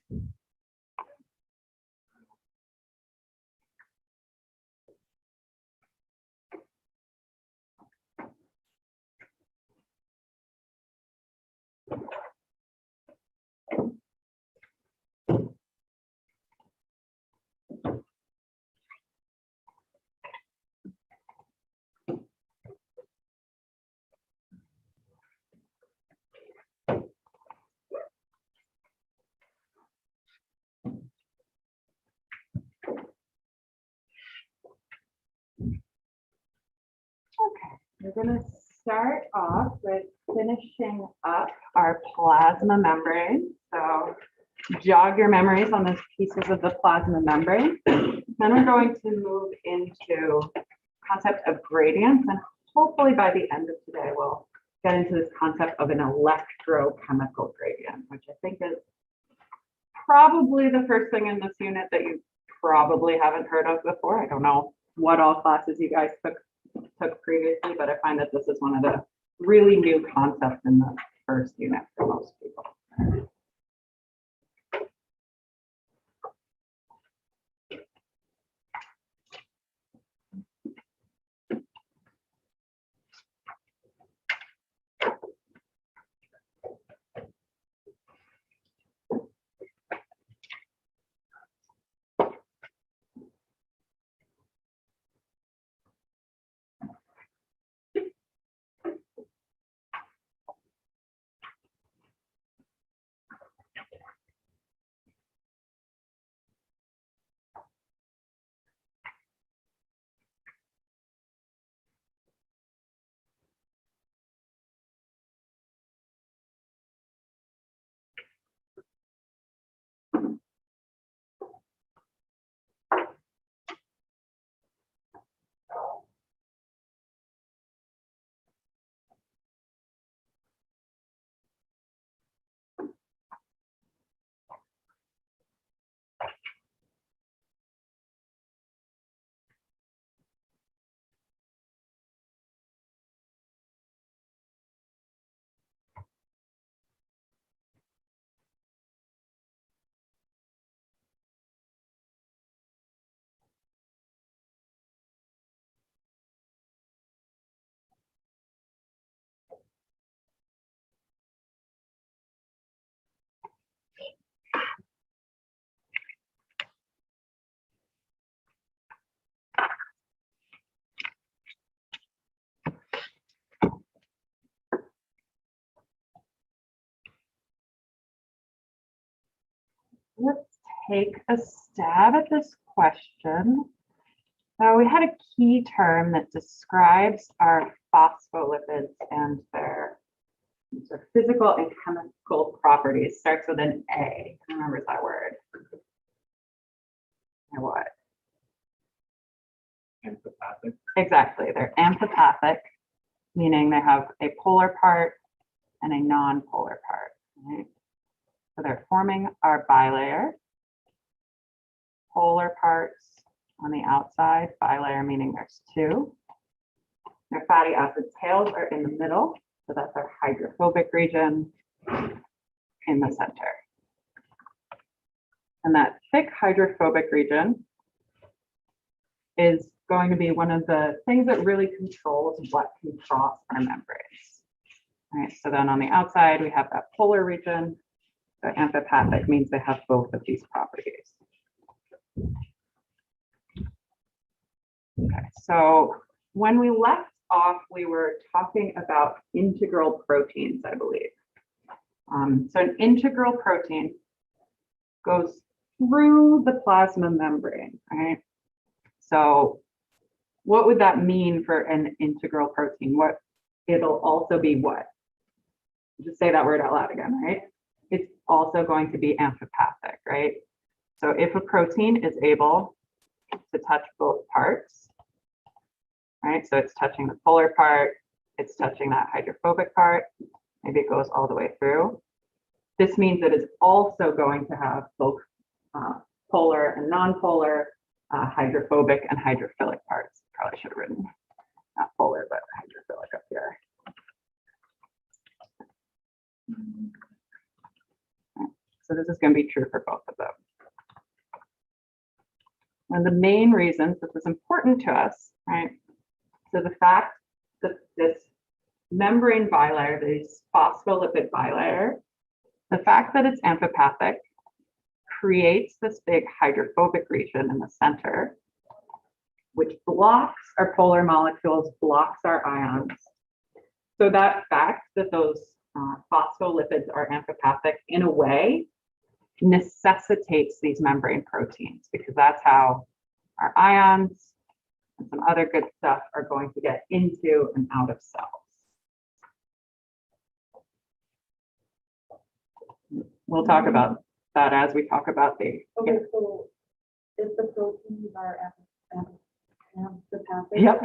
Okay, we're going to start off with finishing up our plasma membrane. So jog your memories on those pieces of the plasma membrane. Then we're going to move into concept of gradients, and hopefully by the end of today we'll get into this concept of an electrochemical gradient, which I think is probably the first thing in this unit that you probably haven't heard of before. I don't know what all classes you guys took previously, but I find that this is one of the really new concepts in the first unit for most people. Let's take a stab at this question. So we had a key term that describes our phospholipids and their sort of physical and chemical properties. Starts with an A. Who remembers that word? And what? Amphipathic. Exactly. They're amphipathic, meaning they have a polar part and a non-polar part. Right? So they're forming our bilayer. Polar parts on the outside, bilayer meaning there's two. Their fatty acid tails are in the middle, so that's our hydrophobic region in the center. And that thick hydrophobic region is going to be one of the things that really controls what can cross our membranes. All right, so then on the outside, we have that polar region. So amphipathic means they have both of these properties. Okay, so when we left off, we were talking about integral proteins, I believe. So an integral protein goes through the plasma membrane, right? So what would that mean for an integral protein? What it'll also be what? Just say that word out loud again, right? It's also going to be amphipathic, right? So if a protein is able to touch both parts, right? So it's touching the polar part, it's touching that hydrophobic part, maybe it goes all the way through. This means it is also going to have both polar and non-polar, hydrophobic and hydrophilic parts. Probably should have written not polar, but hydrophilic up here. So this is going to be true for both of them. And the main reasons this is important to us, right? So the fact that this membrane bilayer, this phospholipid bilayer, the fact that it's amphipathic creates this big hydrophobic region in the center, which blocks our polar molecules, blocks our ions. So that fact that those phospholipids are amphipathic in a way necessitates these membrane proteins, because that's how our ions and some other good stuff are going to get into and out of cells. We'll talk about that as we talk about the. Okay, yeah. so if the proteins are amphipathic, Yep.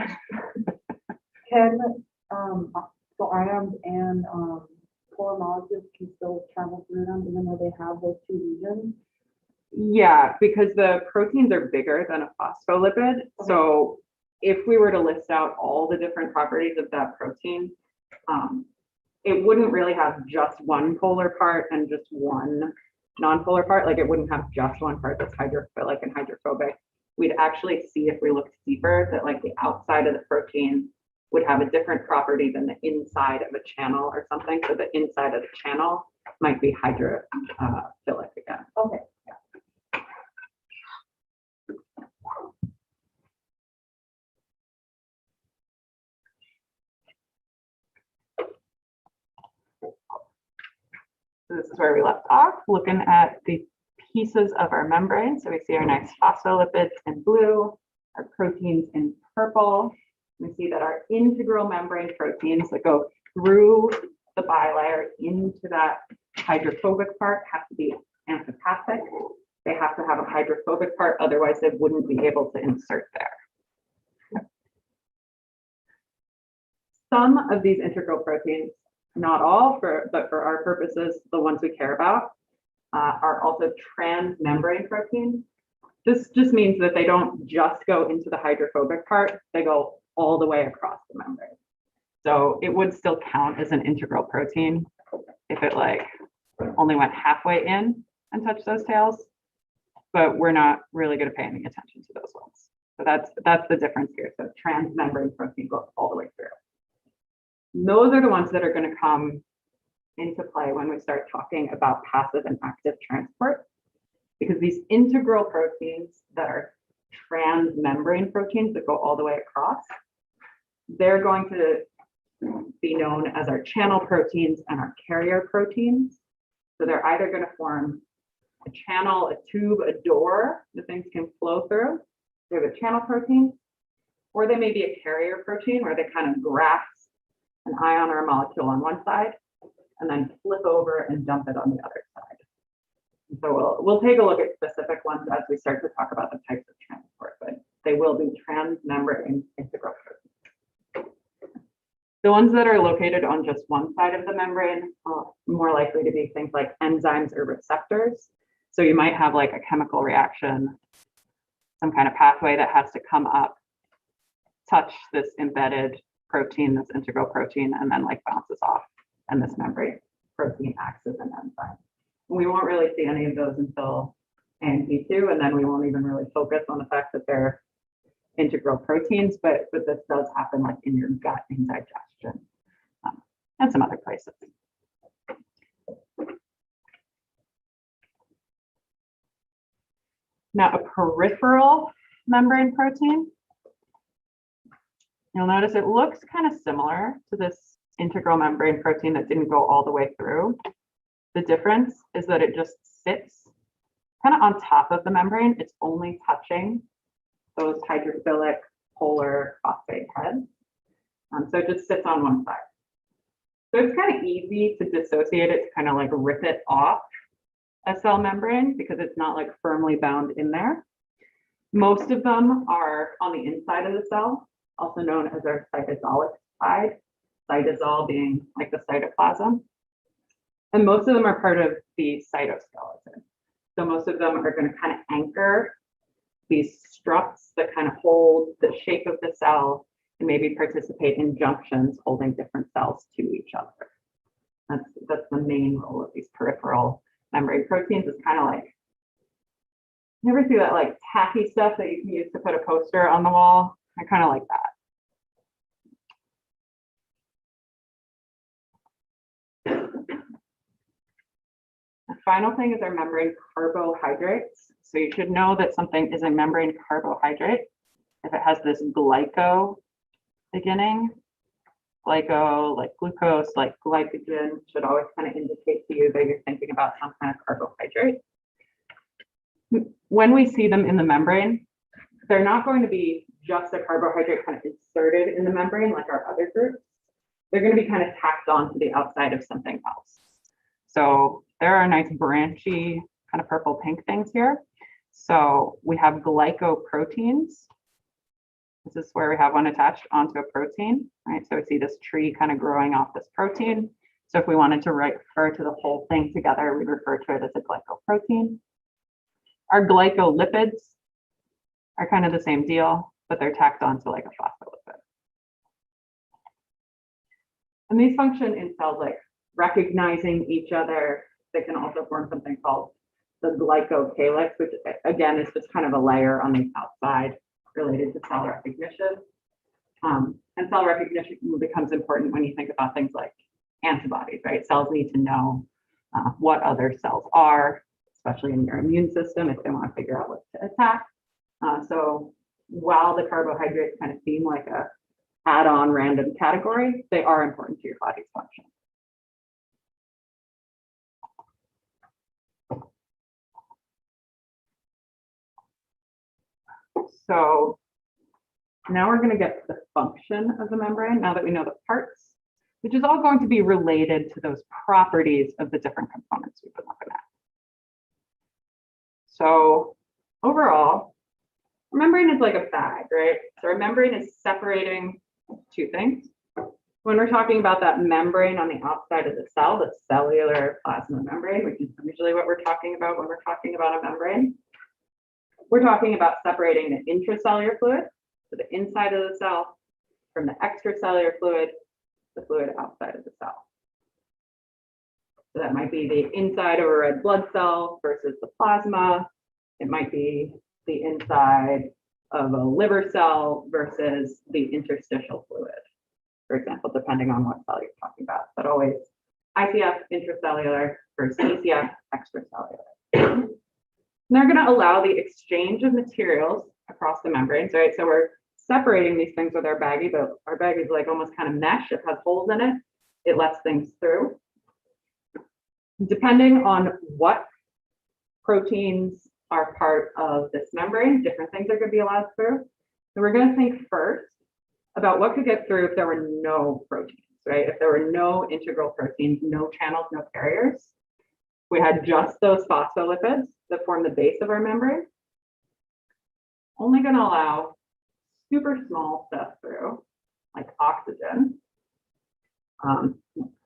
can so ions and polar molecules can still travel through them even though they have those two regions? Yeah, because the proteins are bigger than a phospholipid. Okay. So if we were to list out all the different properties of that protein, it wouldn't really have just one polar part and just one non-polar part. Like it wouldn't have just one part that's hydrophilic and hydrophobic. We'd actually see, if we looked deeper, that like the outside of the protein would have a different property than the inside of a channel or something. So the inside of the channel might be hydrophilic again. Okay. So this is where we left off, looking at the pieces of our membrane. So we see our nice phospholipids in blue, our proteins in purple. We see that our integral membrane proteins that go through the bilayer into that hydrophobic part have to be amphipathic. They have to have a hydrophobic part, otherwise they wouldn't be able to insert there. Some of these integral proteins, not all, but for our purposes, the ones we care about, are also transmembrane proteins. This just means that they don't just go into the hydrophobic part, they go all the way across the membrane. So it would still count as an integral protein if it like only went halfway in and touched those tails, but we're not really going to pay any attention to those ones. So that's the difference here. So transmembrane protein goes all the way through. Those are the ones that are going to come into play when we start talking about passive and active transport, because these integral proteins that are transmembrane proteins that go all the way across, they're going to be known as our channel proteins and our carrier proteins. So they're either going to form a channel, a tube, a door that things can flow through. They're the channel proteins, or they may be a carrier protein where they kind of grasp an ion or a molecule on one side and then flip over and dump it on the other side. And so we'll take a look at specific ones as we start to talk about the types of transport, but they will be transmembrane integral proteins. The ones that are located on just one side of the membrane are more likely to be things like enzymes or receptors. So you might have like a chemical reaction, some kind of pathway that has to come up, touch this embedded protein, this integral protein, and then like bounces off. And this membrane protein acts as an enzyme. We won't really see any of those until A&P 2, and then we won't even really focus on the fact that they're integral proteins, but this does happen like in your gut in digestion and some other places. Now, a peripheral membrane protein, you'll notice it looks kind of similar to this integral membrane protein that didn't go all the way through. The difference is that it just sits kind of on top of the membrane. It's only touching those hydrophilic polar phosphate heads. So it just sits on one side. So it's kind of easy to dissociate it, to kind of like rip it off a cell membrane because it's not like firmly bound in there. Most of them are on the inside of the cell, also known as our cytosolic side, cytosol being like the cytoplasm. And most of them are part of the cytoskeleton. So most of them are going to kind of anchor these struts that kind of hold the shape of the cell and maybe participate in junctions holding different cells to each other. That's the main role of these peripheral membrane proteins is kind of like, you ever see that like tacky stuff that you can use to put a poster on the wall? I kind of like that. The final thing is our membrane carbohydrates. So you should know that something is a membrane carbohydrate if it has this glyco beginning. Glyco, like glucose, like glycogen, should always kind of indicate to you that you're thinking about some kind of carbohydrate. When we see them in the membrane, they're not going to be just a carbohydrate kind of inserted in the membrane like our other groups. They're going to be kind of tacked on to the outside of something else. So there are nice branchy kind of purple pink things here. So we have glycoproteins. This is where we have one attached onto a protein, right? So we see this tree kind of growing off this protein. So if we wanted to refer to the whole thing together, we'd refer to it as a glycoprotein. Our glycolipids are kind of the same deal, but they're tacked onto like a phospholipid. And these function in cells like recognizing each other. They can also form something called the glycocalyx, which again is just kind of a layer on the outside related to cell recognition. And cell recognition becomes important when you think about things like antibodies, right? Cells need to know what other cells are, especially in your immune system, if they want to figure out what to attack. So while the carbohydrates kind of seem like a add-on random category, they are important to your body's function. So now we're going to get to the function of the membrane, now that we know the parts, which is all going to be related to those properties of the different components we've been looking at. So overall, a membrane is like a bag, right? So our membrane is separating two things. When we're talking about that membrane on the outside of the cell, the cellular plasma membrane, which is usually what we're talking about when we're talking about a membrane, we're talking about separating the intracellular fluid, so the inside of the cell, from the extracellular fluid, the fluid outside of the cell. So that might be the inside of a red blood cell versus the plasma. It might be the inside of a liver cell versus the interstitial fluid, for example, depending on what cell you're talking about, but always ICF intracellular versus ECF extracellular. And they're going to allow the exchange of materials across the membranes, right? So we're separating these things with our baggie, but our baggie is like almost kind of mesh. It has holes in it. It lets things through. Depending on what proteins are part of this membrane, different things are going to be allowed through. So we're going to think first about what could get through if there were no proteins, right? If there were no integral proteins, no channels, no carriers. We had just those phospholipids that form the base of our membrane. Only going to allow super small stuff through, like oxygen.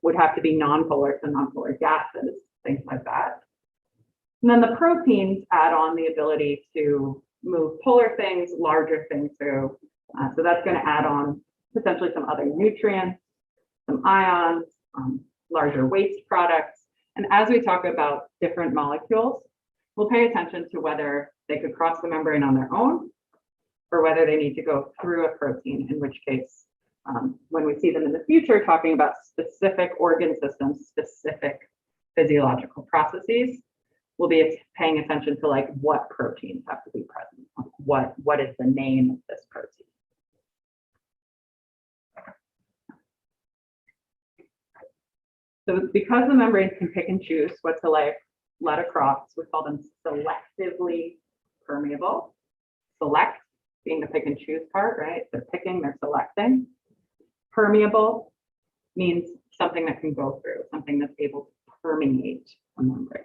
Would have to be nonpolar, so nonpolar gases, things like that. And then the proteins add on the ability to move polar things, larger things through. So that's going to add on potentially some other nutrients, some ions, larger waste products. And as we talk about different molecules, we'll pay attention to whether they could cross the membrane on their own or whether they need to go through a protein, in which case, when we see them in the future, talking about specific organ systems, specific physiological processes, we'll be paying attention to like what proteins have to be present, what is the name of this protein. So because the membranes can pick and choose what to let across, we call them selectively permeable. Select being the pick and choose part, right? They're picking, they're selecting. Permeable means something that can go through, something that's able to permeate a membrane.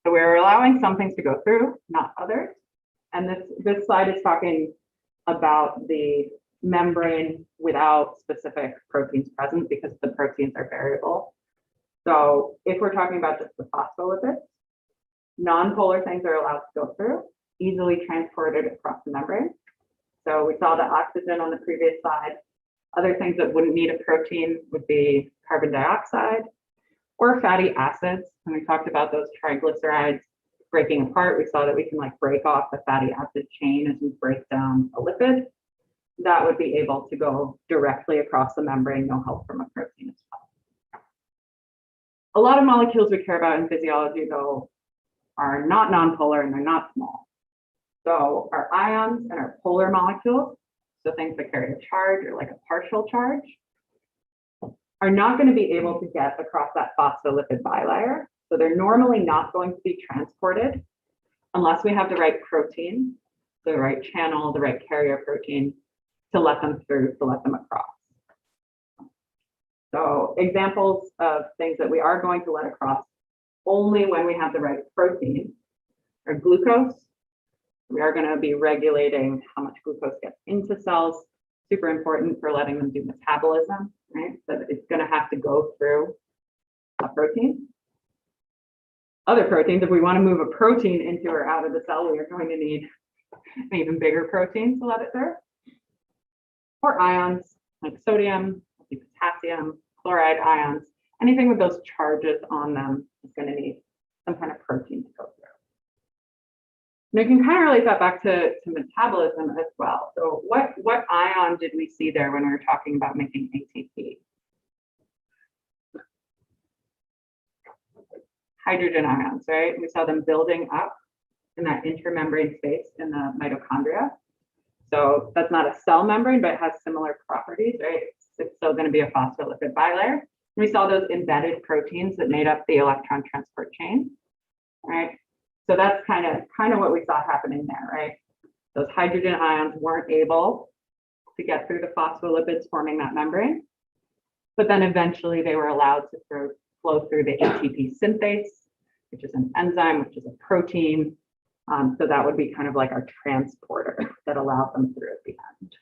So we're allowing some things to go through, not others. And this slide is talking about the membrane without specific proteins present because the proteins are variable. So if we're talking about just the phospholipids, non-polar things are allowed to go through, easily transported across the membrane. So we saw the oxygen on the previous slide. Other things that wouldn't need a protein would be carbon dioxide or fatty acids. When we talked about those triglycerides breaking apart, we saw that we can like break off the fatty acid chain as we break down a lipid. That would be able to go directly across the membrane, no help from a protein as well. A lot of molecules we care about in physiology, though, are not nonpolar and they're not small. So our ions and our polar molecules, so things that carry a charge or like a partial charge, are not going to be able to get across that phospholipid bilayer. So they're normally not going to be transported unless we have the right protein, the right channel, the right carrier protein to let them through, to let them across. So examples of things that we are going to let across only when we have the right protein are glucose. We are going to be regulating how much glucose gets into cells. Super important for letting them do metabolism, right? So it's going to have to go through a protein. Other proteins, if we want to move a protein into or out of the cell, we are going to need an even bigger protein to let it through. Or ions like sodium, potassium, chloride ions, anything with those charges on them is going to need some kind of protein to go through. And you can kind of relate that back to metabolism as well. So what ion did we see there when we were talking about making ATP? Hydrogen ions, right? We saw them building up in that intermembrane space in the mitochondria. So that's not a cell membrane, but it has similar properties, right? It's still going to be a phospholipid bilayer. And we saw those embedded proteins that made up the electron transport chain, right? So that's kind of what we saw happening there, right? Those hydrogen ions weren't able to get through the phospholipids forming that membrane, but then eventually they were allowed to flow through the ATP synthase, which is an enzyme, which is a protein. So that would be kind of like our transporter that allowed them through at the end.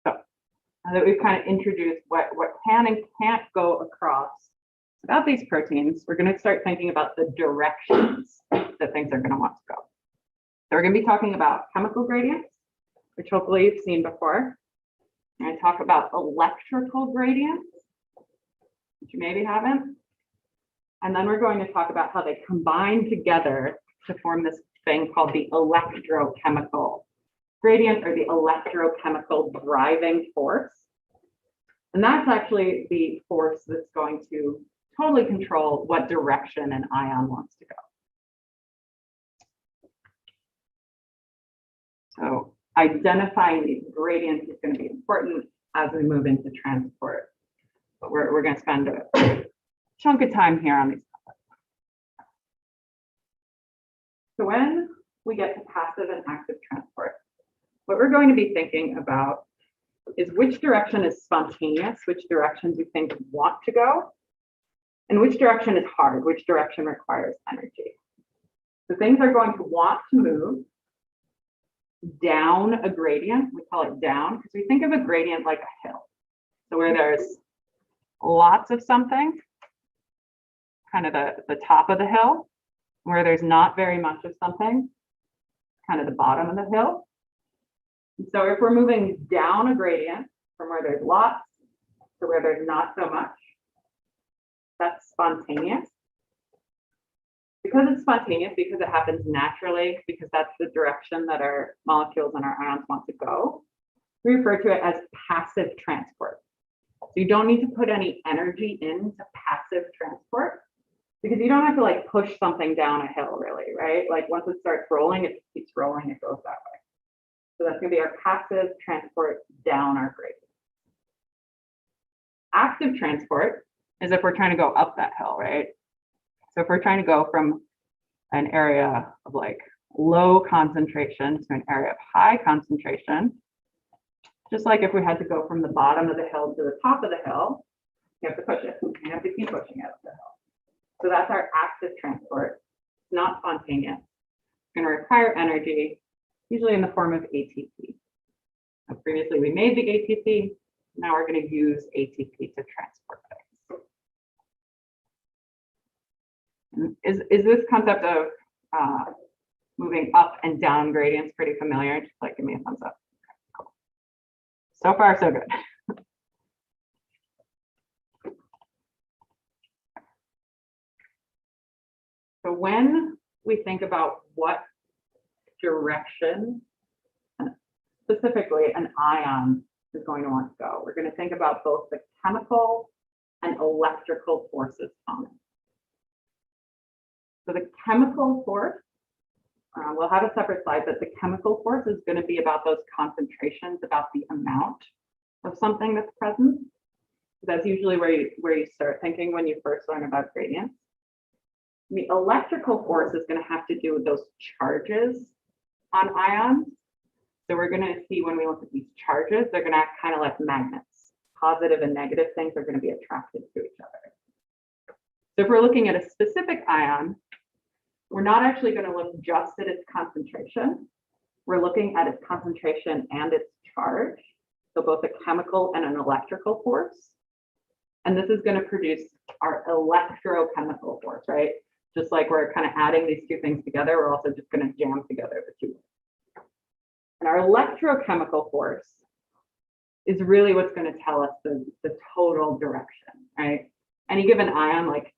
So now that we've kind of introduced what can and can't go across about these proteins, we're going to start thinking about the directions that things are going to want to go. So we're going to be talking about chemical gradients, which hopefully you've seen before. I'm going to talk about electrical gradients, which you maybe haven't. And then we're going to talk about how they combine together to form this thing called the electrochemical gradient, or the electrochemical driving force. And that's actually the force that's going to totally control what direction an ion wants to go. So identifying these gradients is going to be important as we move into transport. But we're going to spend a chunk of time here on these topics. So when we get to passive and active transport, what we're going to be thinking about is which direction is spontaneous, which directions we think want to go, and which direction is hard, which direction requires energy. So things are going to want to move down a gradient. We call it down because we think of a gradient like a hill. So where there's lots of something, kind of the top of the hill, where there's not very much of something, kind of the bottom of the hill. And so if we're moving down a gradient from where there's lots to where there's not so much, that's spontaneous. Because it's spontaneous, because it happens naturally, because that's the direction that our molecules and our ions want to go, we refer to it as passive transport. So you don't need to put any energy into passive transport, because you don't have to like push something down a hill really, right? Like once it starts rolling, it just keeps rolling, it goes that way. So that's going to be our passive transport down our gradient. Active transport is if we're trying to go up that hill, right? So if we're trying to go from an area of like low concentration to an area of high concentration, just like if we had to go from the bottom of the hill to the top of the hill, you have to push it. You have to keep pushing it up the hill. So that's our active transport. It's not spontaneous. It's going to require energy, usually in the form of ATP. Now, previously, we made the ATP. Now we're going to use ATP to transport things. And is this concept of moving up and down gradients pretty familiar? Just like give me a thumbs up. Okay, cool. So far, so good. So when we think about what direction, specifically an ion is going to want to go, we're going to think about both the chemical and electrical forces on it. So the chemical force, we'll have a separate slide, but the chemical force is going to be about those concentrations, about the amount of something that's present. That's usually where you start thinking when you first learn about gradients. The electrical force is going to have to do with those charges on ions. So we're going to see when we look at these charges, they're going to act kind of like magnets. Positive and negative things are going to be attracted to each other. So if we're looking at a specific ion, we're not actually going to look just at its concentration. We're looking at its concentration and its charge. So both a chemical and an electrical force. And this is going to produce our electrochemical force, right? Just like we're kind of adding these two things together, we're also just going to jam together the two. And our electrochemical force is really what's going to tell us the total direction, right? Any given ion, like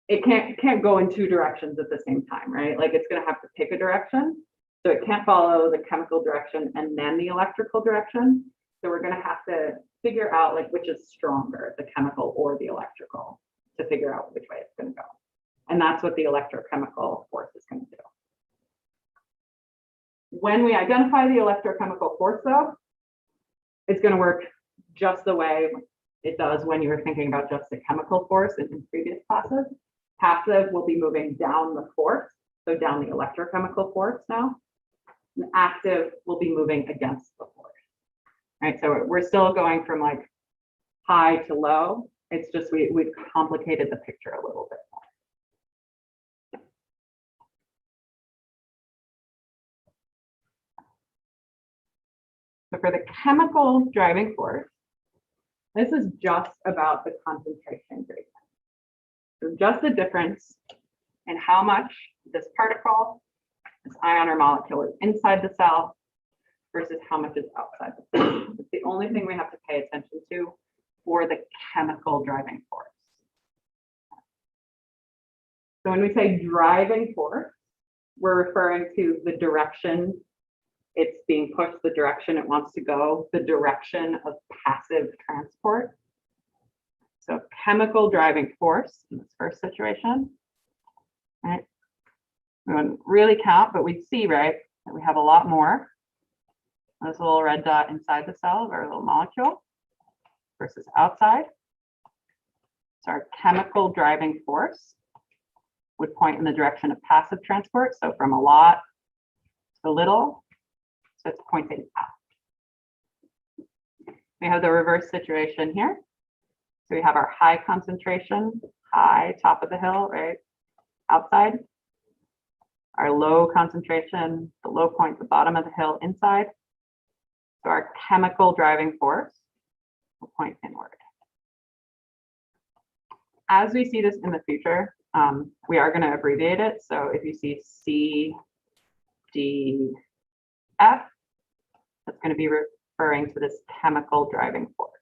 it can't go in two directions at the same time, right? Like it's going to have to pick a direction. So it can't follow the chemical direction and then the electrical direction. So we're going to have to figure out like which is stronger, the chemical or the electrical, to figure out which way it's going to go. And that's what the electrochemical force is going to do. When we identify the electrochemical force, though, it's going to work just the way it does when you were thinking about just the chemical force in previous classes. Passive will be moving down the force, so down the electrochemical force now. And active will be moving against the force. Right, so we're still going from like high to low. It's just we've complicated the picture a little bit more. So for the chemical driving force, this is just about the concentration gradient. So just the difference in how much this particle, this ion or molecule is inside the cell versus how much is outside the cell. It's the only thing we have to pay attention to for the chemical driving force. So when we say driving force, we're referring to the direction it's being pushed, the direction it wants to go, the direction of passive transport. So chemical driving force in this first situation, right? We wouldn't really count, but we see, right, that we have a lot more. This little red dot inside the cell of our little molecule versus outside. So our chemical driving force would point in the direction of passive transport. So from a lot to little, so it's pointing out. We have the reverse situation here. So we have our high concentration, high top of the hill, right, outside. Our low concentration, the low point, the bottom of the hill, inside. So our chemical driving force will point inward. As we see this in the future, we are going to abbreviate it. So if you see C, D, F, that's going to be referring to this chemical driving force.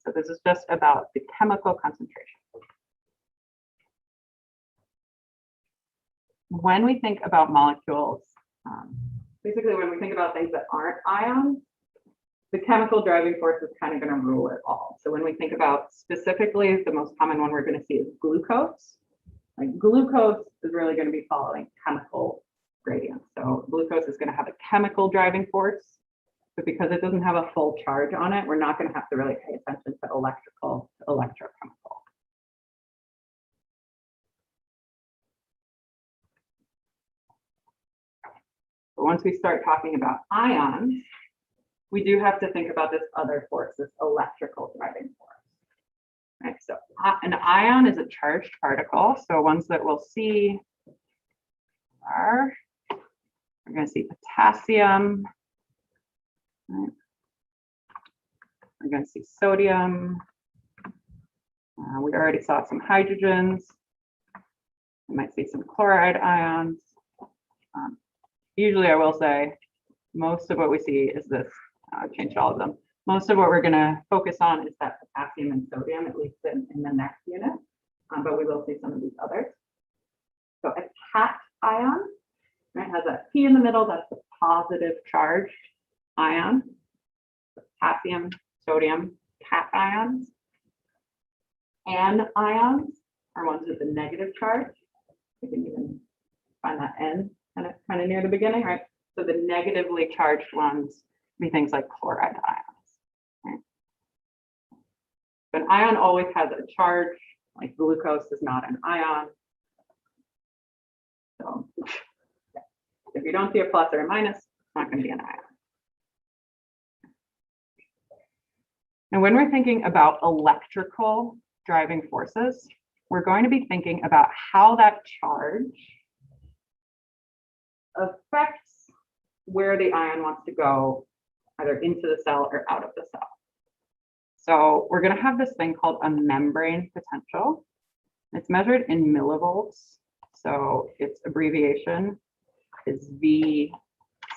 So this is just about the chemical concentration. When we think about molecules, basically when we think about things that aren't ions, the chemical driving force is kind of going to rule it all. So when we think about specifically, the most common one we're going to see is glucose. Like glucose is really going to be following chemical gradients. So glucose is going to have a chemical driving force, but because it doesn't have a full charge on it, we're not going to have to really pay attention to electrical to electrochemical. But once we start talking about ions, we do have to think about this other force, this electrical driving force. Right, so an ion is a charged particle. So ones that we'll see are, we're going to see potassium. Right. We're going to see sodium. We already saw some hydrogens. We might see some chloride ions. usually I will say most of what we see is this, I've changed all of them. Most of what we're going to focus on is that potassium and sodium, at least in the next unit, but we will see some of these others. So a cation, right, has a P in the middle, that's the positive charged ion. Potassium, sodium, cations. Anions are ones with a negative charge. You can even find that N kind of near the beginning, right? So the negatively charged ones be things like chloride ions. Right? An ion always has a charge, like glucose is not an ion. So if you don't see a plus or a minus, it's not going to be an ion. And when we're thinking about electrical driving forces, we're going to be thinking about how that charge affects where the ion wants to go, either into the cell or out of the cell. So we're going to have this thing called a membrane potential. It's measured in millivolts. So its abbreviation is V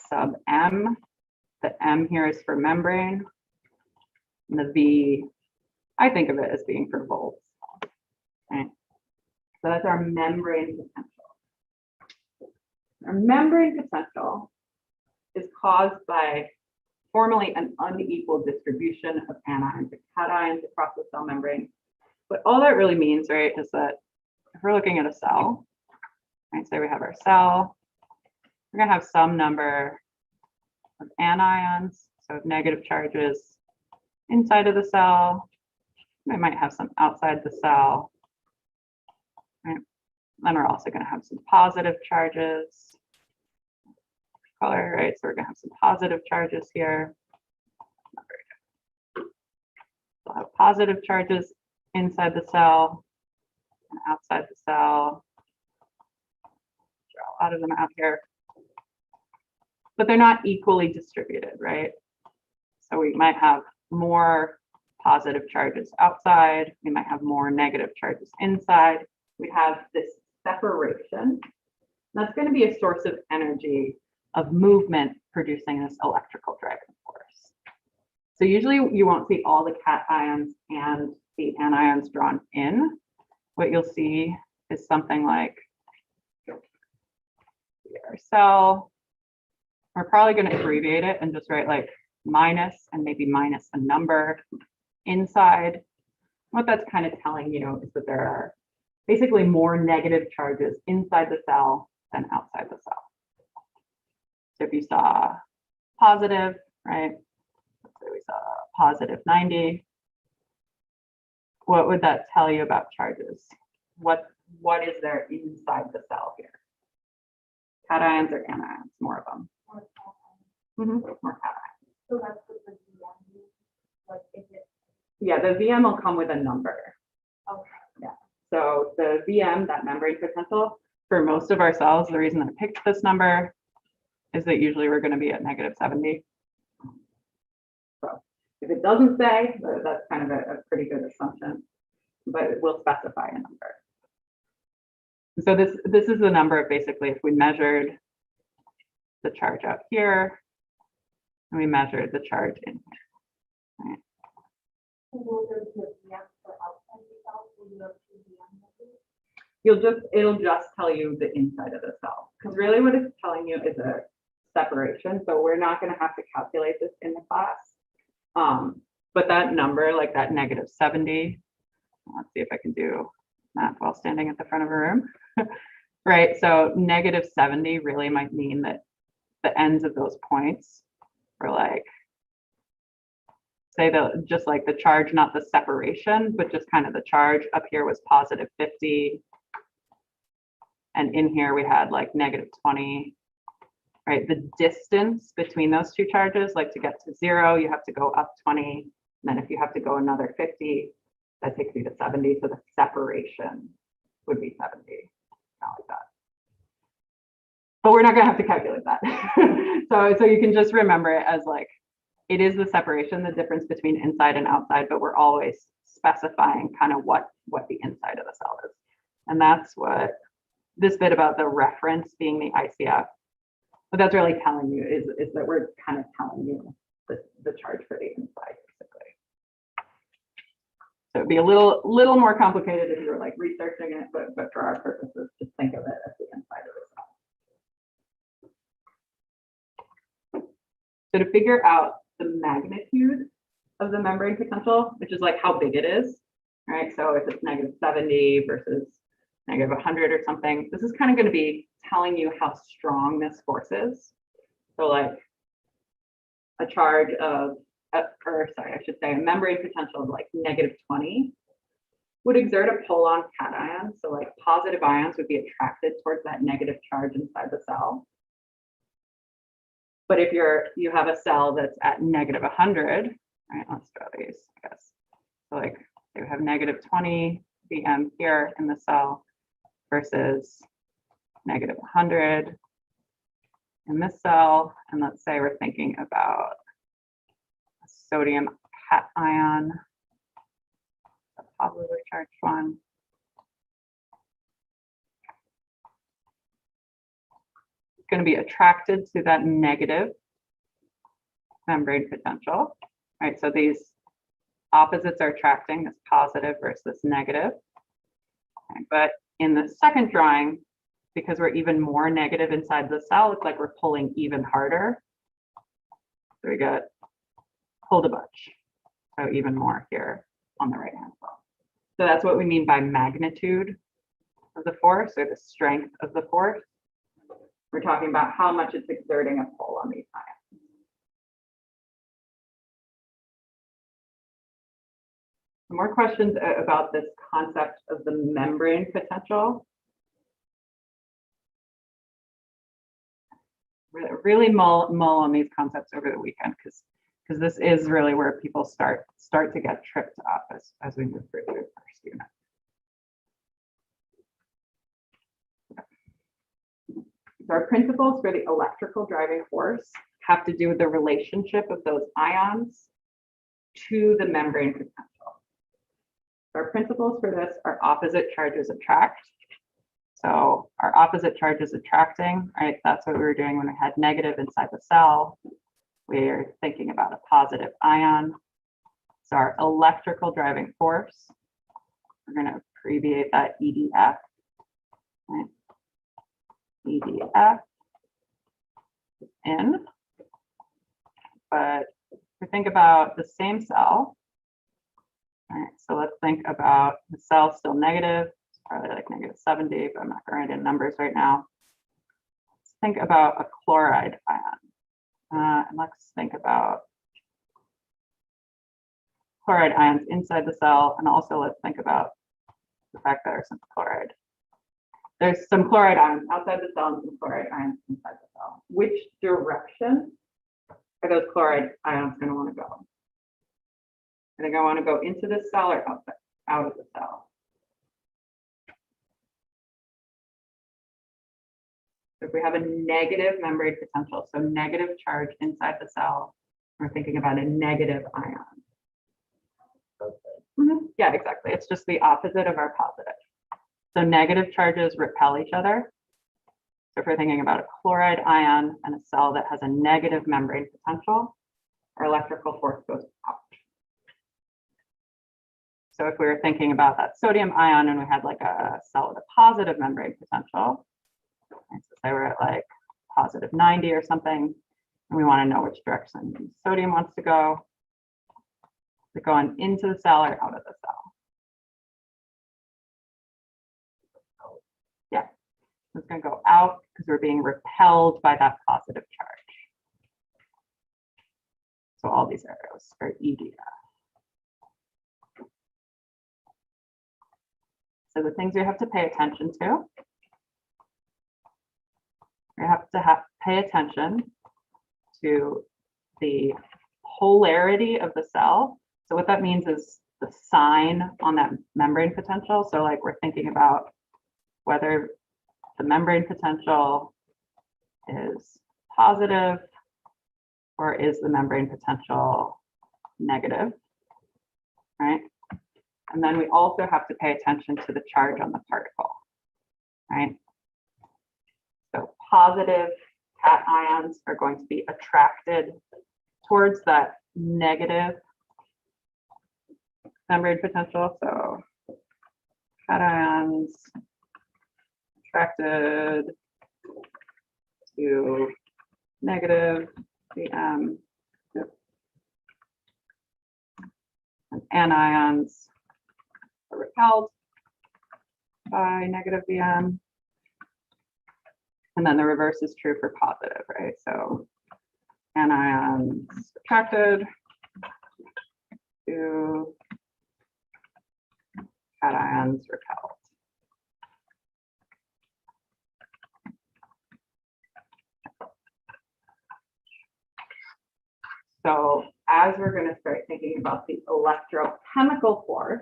sub M. The M here is for membrane. And the V, I think of it as being for volts. Right? So that's our membrane potential. Our membrane potential is caused by formally an unequal distribution of anions and cations across the cell membrane. But all that really means, right, is that if we're looking at a cell, right, say we have our cell, we're going to have some number of anions, so negative charges inside of the cell. We might have some outside the cell. Right? Then we're also going to have some positive charges. Color, right? So we're going to have some positive charges here. We'll have positive charges inside the cell and outside the cell. Draw a lot of them out here. But they're not equally distributed, right? So we might have more positive charges outside. We might have more negative charges inside. We have this separation. That's going to be a source of energy, of movement, producing this electrical driving force. So usually you won't see all the cations and the anions drawn in. What you'll see is something like our cell. We're probably going to abbreviate it and just write like minus and maybe minus a number inside. What that's kind of telling you is that there are basically more negative charges inside the cell than outside the cell. So if you saw positive, right? Let's say we saw positive 90. What would that tell you about charges? What is there inside the cell here? Cations or anions? More of them. More cations. So that's what the VM is, like, is it? Yeah, the VM will come with a number. Okay. Yeah. So the VM, that membrane potential, for most of our cells, the reason I picked this number is that usually we're going to be at -70. So if it doesn't say, that's kind of a pretty good assumption, but it will specify a number. So this is the number of basically if we measured the charge out here and we measured the charge in here. Right? So will there be a VM for outside the cell? Will you have two VM? It'll just tell you the inside of the cell, because really what it's telling you is a separation. So we're not going to have to calculate this in the class. But that number, like that -70, let's see if I can do math while standing at the front of a room. Right, so -70 really might mean that the ends of those points were like, say just like the charge, not the separation, but just kind of the charge up here was +50. And in here we had like -20, right? The distance between those two charges, like to get to 0, you have to go up 20. And then if you have to go another 50, that takes you to 70. So the separation would be 70, not like that. But we're not going to have to calculate that. so you can just remember it as like, it is the separation, the difference between inside and outside, but we're always specifying kind of what the inside of the cell is. And that's what this bit about the reference being the ICF what that's really telling you is that we're kind of telling you the charge for the inside, basically. So it'd be a little more complicated if you were like researching it, but for our purposes, just think of it as the inside of the cell. So to figure out the magnitude of the membrane potential, which is like how big it is, right? So if it's -70 versus -100 or something, this is kind of going to be telling you how strong this force is. So like a charge of, or sorry, I should say a membrane potential of like -20 would exert a pull on cation. So like positive ions would be attracted towards that negative charge inside the cell. But if you have a cell that's at -100, right, let's draw these, I guess. So like you have -20 VM here in the cell versus -100 in this cell. And let's say we're thinking about a sodium cation, a positively charged one. It's going to be attracted to that negative membrane potential, right? So these opposites are attracting, this positive versus this negative. Okay, but in the second drawing, because we're even more negative inside the cell, it's like we're pulling even harder. So we get pulled a bunch, so even more here on the right-hand side. So that's what we mean by magnitude of the force, or the strength of the force. We're talking about how much it's exerting a pull on these ions. More questions about this concept of the membrane potential. Really mull on these concepts over the weekend, because this is really where people start to get tripped up as we move through the first unit. So our principles for the electrical driving force have to do with the relationship of those ions to the membrane potential. Our principles for this are opposite charges attract. So our opposite charge is attracting, right? That's what we were doing when we had negative inside the cell. We're thinking about a positive ion. So our electrical driving force, we're going to abbreviate that EDF. Right? EDF is in. But if we think about the same cell, all right, so let's think about the cell still negative. It's probably like -70, but I'm not going to write in numbers right now. Let's think about a chloride ion. And let's think about chloride ions inside the cell. And also let's think about the fact that there's some chloride. There's some chloride ions outside the cell and some chloride ions inside the cell. Which direction are those chloride ions going to want to go? Are they going to want to go into the cell or out of the cell? If we have a negative membrane potential, so negative charge inside the cell, we're thinking about a negative ion. Yeah, exactly. It's just the opposite of our positive. So negative charges repel each other. So if we're thinking about a chloride ion and a cell that has a negative membrane potential, our electrical force goes out. So if we were thinking about that sodium ion and we had like a cell with a positive membrane potential, and so say we're at like +90 or something, and we want to know which direction sodium wants to go, is it going into the cell or out of the cell? Yeah, it's going to go out because we're being repelled by that positive charge. So all these arrows are EDF. So the things you have to pay attention to, you have to pay attention to the polarity of the cell. So what that means is the sign on that membrane potential. So like we're thinking about whether the membrane potential is positive or is the membrane potential negative, right? And then we also have to pay attention to the charge on the particle, right? So positive cations are going to be attracted towards that negative membrane potential. So cations attracted to negative VM, and anions are repelled by negative VM. And then the reverse is true for positive, right? So anions attracted to cations repelled. So as we're going to start thinking about the electrochemical force,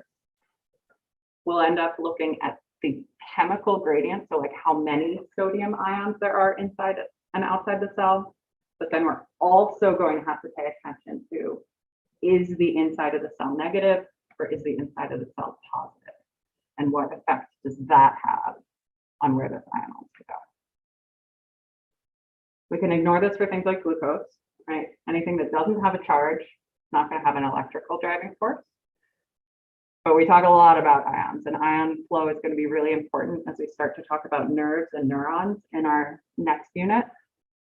we'll end up looking at the chemical gradient, so like how many sodium ions there are inside and outside the cell. But then we're also going to have to pay attention to, is the inside of the cell negative or is the inside of the cell positive? And what effect does that have on where this ion wants to go? We can ignore this for things like glucose, right? Anything that doesn't have a charge, not going to have an electrical driving force. But we talk a lot about ions, and ion flow is going to be really important as we start to talk about nerves and neurons in our next unit.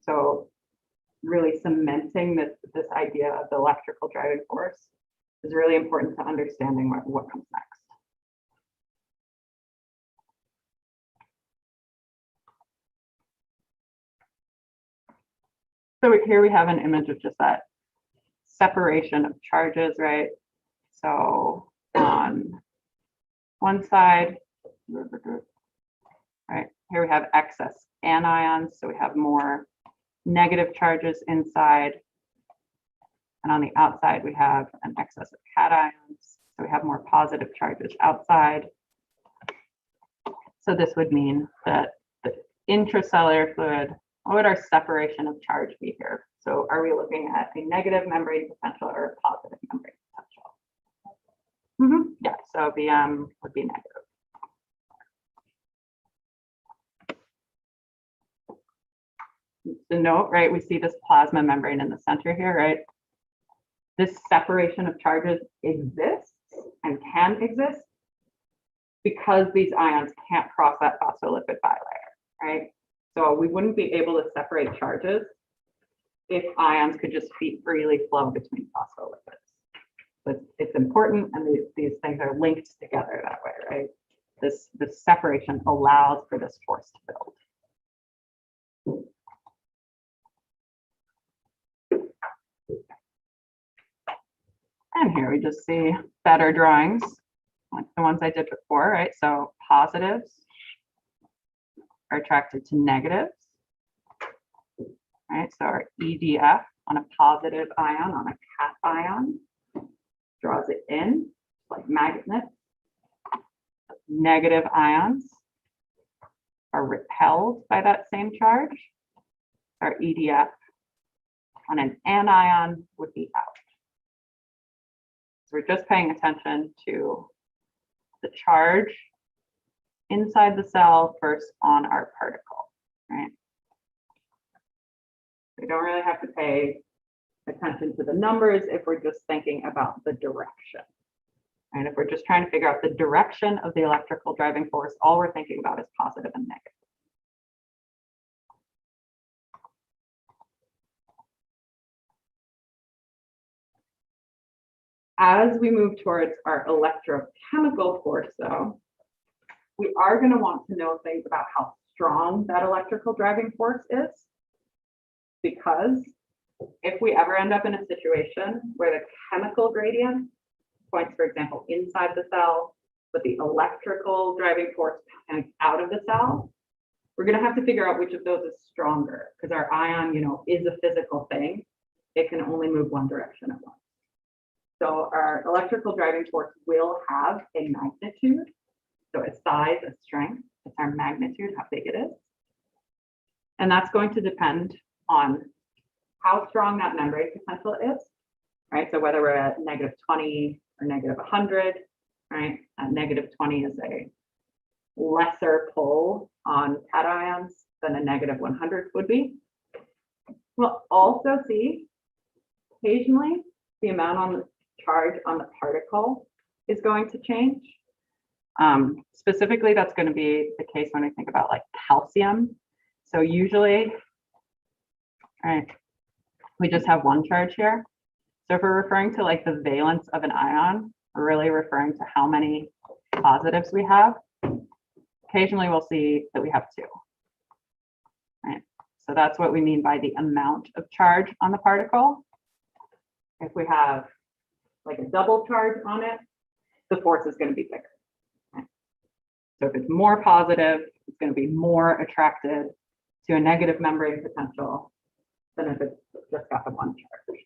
So really cementing this idea of the electrical driving force is really important to understanding what comes next. So here we have an image of just that separation of charges, right? So on one side, right, here we have excess anions, so we have more negative charges inside. And on the outside, we have an excess of cations, so we have more positive charges outside. So this would mean that the intracellular fluid, what would our separation of charge be here? So are we looking at a negative membrane potential or a positive membrane potential? Yeah, so VM would be negative. So note, right, we see this plasma membrane in the center here, right? This separation of charges exists and can exist because these ions can't cross that phospholipid bilayer, right? So we wouldn't be able to separate charges if ions could just freely flow between phospholipids. But it's important, and these things are linked together that way, right? This separation allows for this force to build. And here we just see better drawings, like the ones I did before, right? So positives are attracted to negatives, right? So our EDF on a positive ion, on a cation, draws it in like magnets. Negative ions are repelled by that same charge. Our EDF on an anion would be out. So we're just paying attention to the charge inside the cell versus on our particle, right? We don't really have to pay attention to the numbers if we're just thinking about the direction. And if we're just trying to figure out the direction of the electrical driving force, all we're thinking about is positive and negative. As we move towards our electrochemical force, though, we are going to want to know things about how strong that electrical driving force is, because if we ever end up in a situation where the chemical gradient points, for example, inside the cell, but the electrical driving force points out of the cell, we're going to have to figure out which of those is stronger, because our ion, is a physical thing. It can only move one direction at once. So our electrical driving force will have a magnitude. So a size, a strength, it's our magnitude, how big it is. And that's going to depend on how strong that membrane potential is, right? So whether we're at -20 or -100, right? At -20 is a lesser pull on cations than a -100 would be. We'll also see occasionally the amount on the charge on the particle is going to change. Specifically, that's going to be the case when we think about like calcium. So usually, right, we just have one charge here. So if we're referring to like the valence of an ion, we're really referring to how many positives we have. Occasionally, we'll see that we have two. Right. So that's what we mean by the amount of charge on the particle. If we have like a double charge on it, the force is going to be bigger. Right. So if it's more positive, it's going to be more attracted to a negative membrane potential than if it's just got the one charge.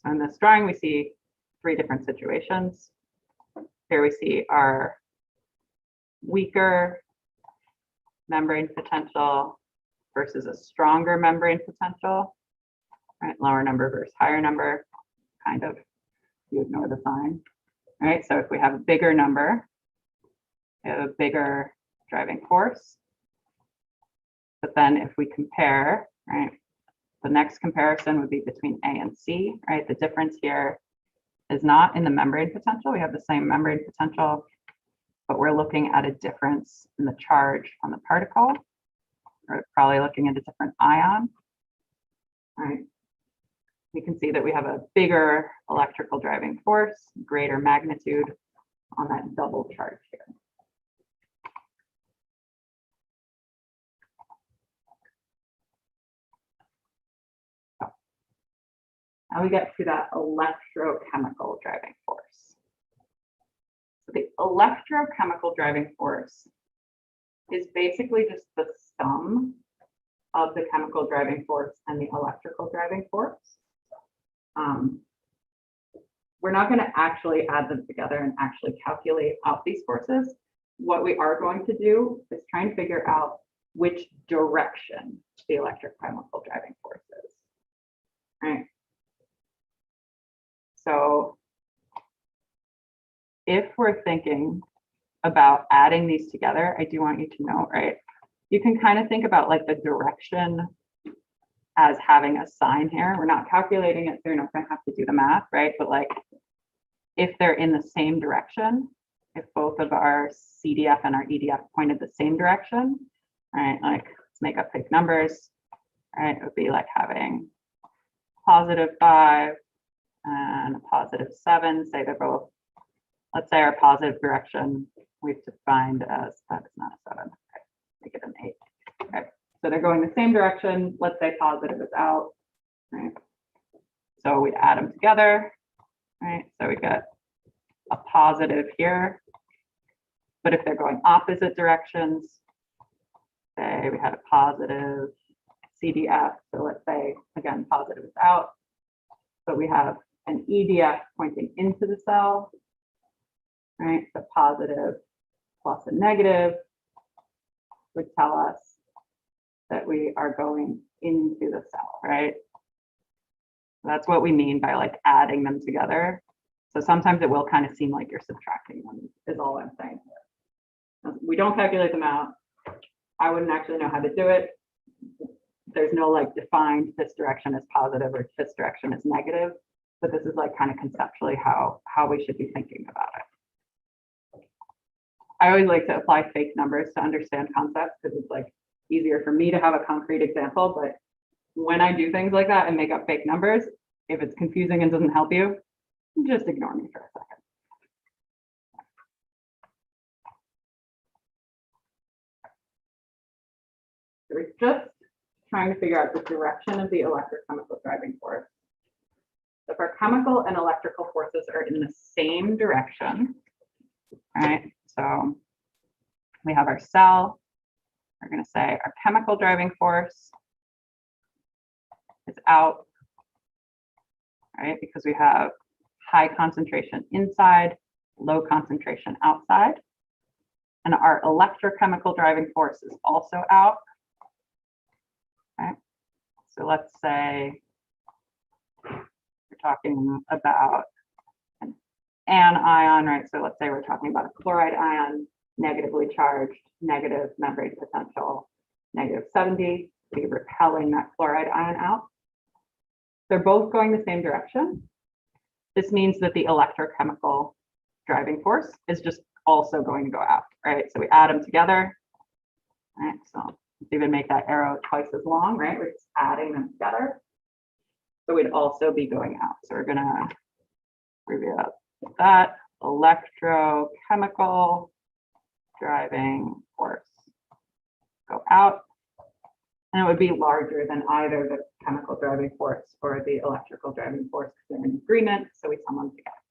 So in this drawing, we see three different situations. Here we see our weaker membrane potential versus a stronger membrane potential. Right, lower number versus higher number, kind of, you ignore the sign. All right, so if we have a bigger number, we have a bigger driving force. But then if we compare, right, the next comparison would be between A and C, right? The difference here is not in the membrane potential. We have the same membrane potential, but we're looking at a difference in the charge on the particle. We're probably looking at a different ion, right? We can see that we have a bigger electrical driving force, greater magnitude on that double charge here. So now we get to that electrochemical driving force. So the electrochemical driving force is basically just the sum of the chemical driving force and the electrical driving force. We're not going to actually add them together and actually calculate out these forces. What we are going to do is try and figure out which direction the electrochemical driving force is. Right. So if we're thinking about adding these together, I do want you to know, right? You can kind of think about like the direction as having a sign here. We're not calculating it, so you're not going to have to do the math, right? But like if they're in the same direction, if both of our CDF and our EDF pointed the same direction, right? Like let's make up fake numbers, right? It would be like having +5 and a +7, say they're both, let's say our positive direction we've defined as, that is not a 7, okay, make it an 8. Okay, so they're going the same direction. Let's say positive is out, right? So we add them together, right? So we get a positive here. But if they're going opposite directions, say we had a positive CDF, so let's say, again, positive is out, but we have an EDF pointing into the cell, right? The positive plus a negative would tell us that we are going into the cell, right? That's what we mean by like adding them together. So sometimes it will kind of seem like you're subtracting them, is all I'm saying here. We don't calculate them out. I wouldn't actually know how to do it. There's no like defined this direction is positive or this direction is negative, but this is like kind of conceptually how we should be thinking about it. I always like to apply fake numbers to understand concepts because it's like easier for me to have a concrete example, but when I do things like that and make up fake numbers, if it's confusing and doesn't help you, just ignore me for a second. So we're just trying to figure out the direction of the electrochemical driving force. If our chemical and electrical forces are in the same direction, right? So we have our cell. We're going to say our chemical driving force is out, right? Because we have high concentration inside, low concentration outside. And our electrochemical driving force is also out. Okay. So let's say we're talking about an an ion, right? So let's say we're talking about a chloride ion, negatively charged, negative membrane potential, -70, be repelling that chloride ion out. They're both going the same direction. This means that the electrochemical driving force is just also going to go out, right? So we add them together, right? So let's even make that arrow twice as long, right? We're just adding them together. So we'd also be going out. So we're gonna review that electrochemical driving force go out. And it would be larger than either the chemical driving force or the electrical driving force because they're in agreement. So we sum them together.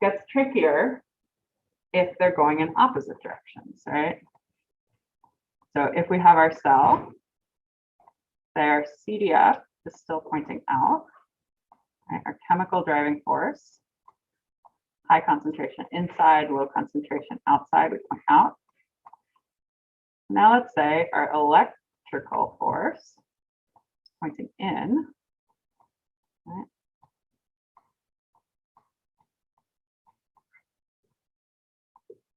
Gets trickier if they're going in opposite directions, right? So if we have our cell, their CDF is still pointing out, right? Our chemical driving force, high concentration inside, low concentration outside, we point out. Now let's say our electrical force is pointing in, right?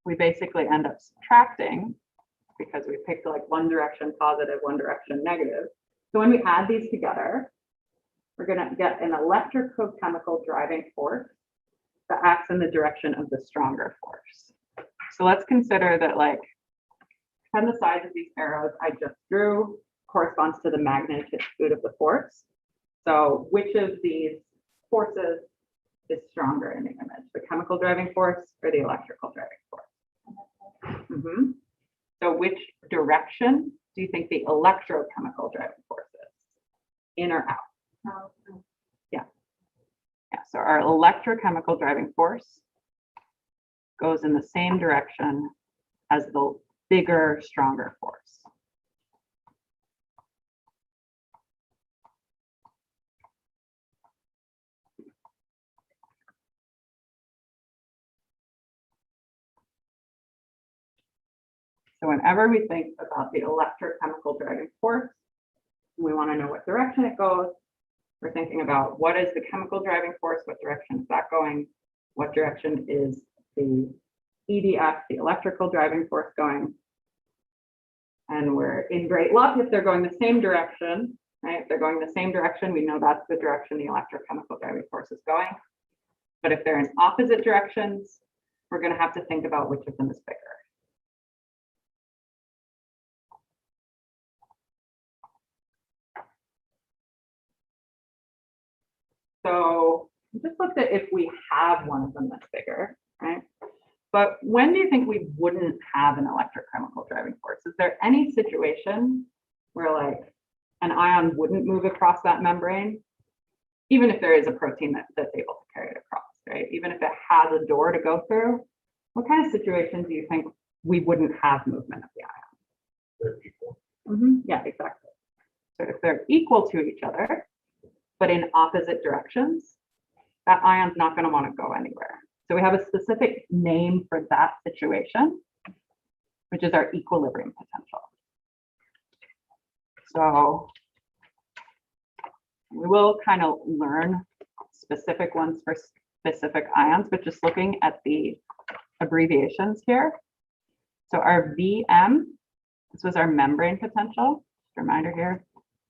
We basically end up subtracting because we picked like one direction positive, one direction negative. So when we add these together, we're going to get an electrochemical driving force that acts in the direction of the stronger force. So let's consider that like and the size of these arrows I just drew corresponds to the magnitude of the force. So which of these forces is stronger in the image, the chemical driving force or the electrical driving force? So which direction do you think the electrochemical driving force is? In or out? Yeah. So our electrochemical driving force goes in the same direction as the bigger, stronger force. So whenever we think about the electrochemical driving force, we want to know what direction it goes. We're thinking about what is the chemical driving force, what direction is that going, what direction is the EDF, the electrical driving force, going. And we're in great luck if they're going the same direction, right? If they're going the same direction, we know that's the direction the electrochemical driving force is going. But if they're in opposite directions, we're going to have to think about which of them is bigger. So we just looked at if we have one of them that's bigger, right? But when do you think we wouldn't have an electrochemical driving force? Is there any situation where like an ion wouldn't move across that membrane, even if there is a protein that's able to carry it across, right? Even if it has a door to go through, what kind of situation do you think we wouldn't have movement of the ion? They're equal. Yeah, exactly. So if they're equal to each other, but in opposite directions, that ion's not going to want to go anywhere. So we have a specific name for that situation, which is our equilibrium potential. So we will kind of learn specific ones for specific ions, but just looking at the abbreviations here. So our VM, this was our membrane potential. Just a reminder here.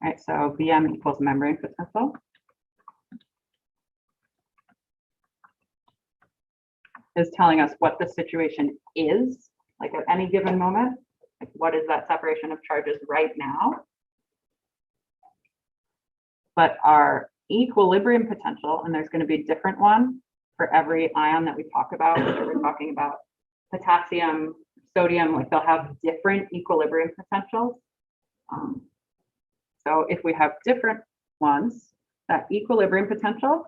Right, so VM equals membrane potential. Is telling us what the situation is, like at any given moment, like what is that separation of charges right now. But our equilibrium potential, and there's going to be a different one for every ion that we talk about, whether we're talking about potassium, sodium, like they'll have different equilibrium potentials. So if we have different ones, that equilibrium potential,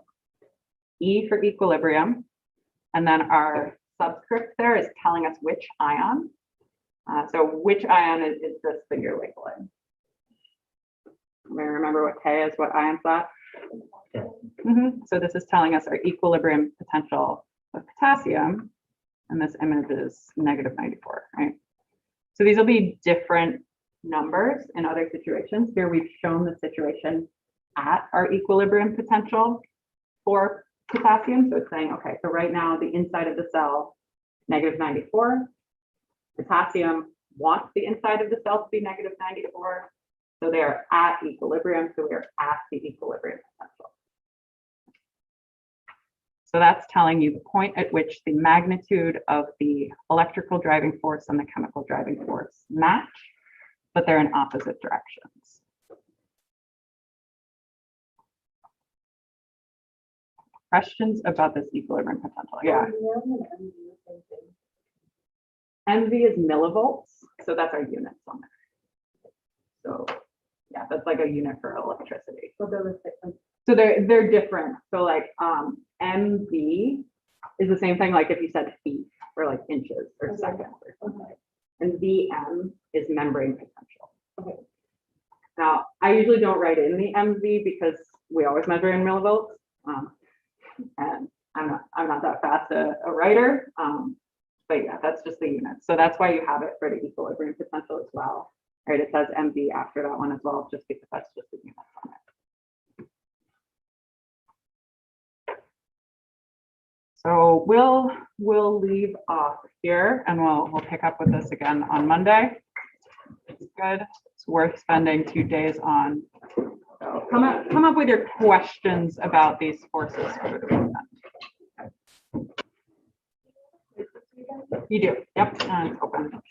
E for equilibrium, and then our subscript there is telling us which ion. So which ion is this that you're labeling? Remember what K is, what ion's that? Yeah. So this is telling us our equilibrium potential of potassium, and this image is -94, right? So these will be different numbers in other situations. Here we've shown the situation at our equilibrium potential for potassium. So it's saying, okay, so right now the inside of the cell, -94. Potassium wants the inside of the cell to be -94. So they are at equilibrium. So we are at the equilibrium potential. So that's telling you the point at which the magnitude of the electrical driving force and the chemical driving force match, but they're in opposite directions. Questions about this equilibrium potential? Yeah. MV is millivolts, so that's our units on there. So yeah, that's like a unit for electricity. So there was different. So they're different. So like MV is the same thing like if you said feet or like inches or Okay. seconds or something. Okay. And VM is membrane potential. Okay. Now I usually don't write in the MV because we always measure in millivolts. And I'm not that fast a writer. But yeah, that's just the unit. So that's why you have it for the equilibrium potential as well. Right? It says MV after that one as well, just because that's just the units on it. So we'll leave off here and we'll pick up with this again on Monday. It's good. It's worth spending 2 days on. So come up with your questions about these forces over the weekend. You do. Yep. And it's open.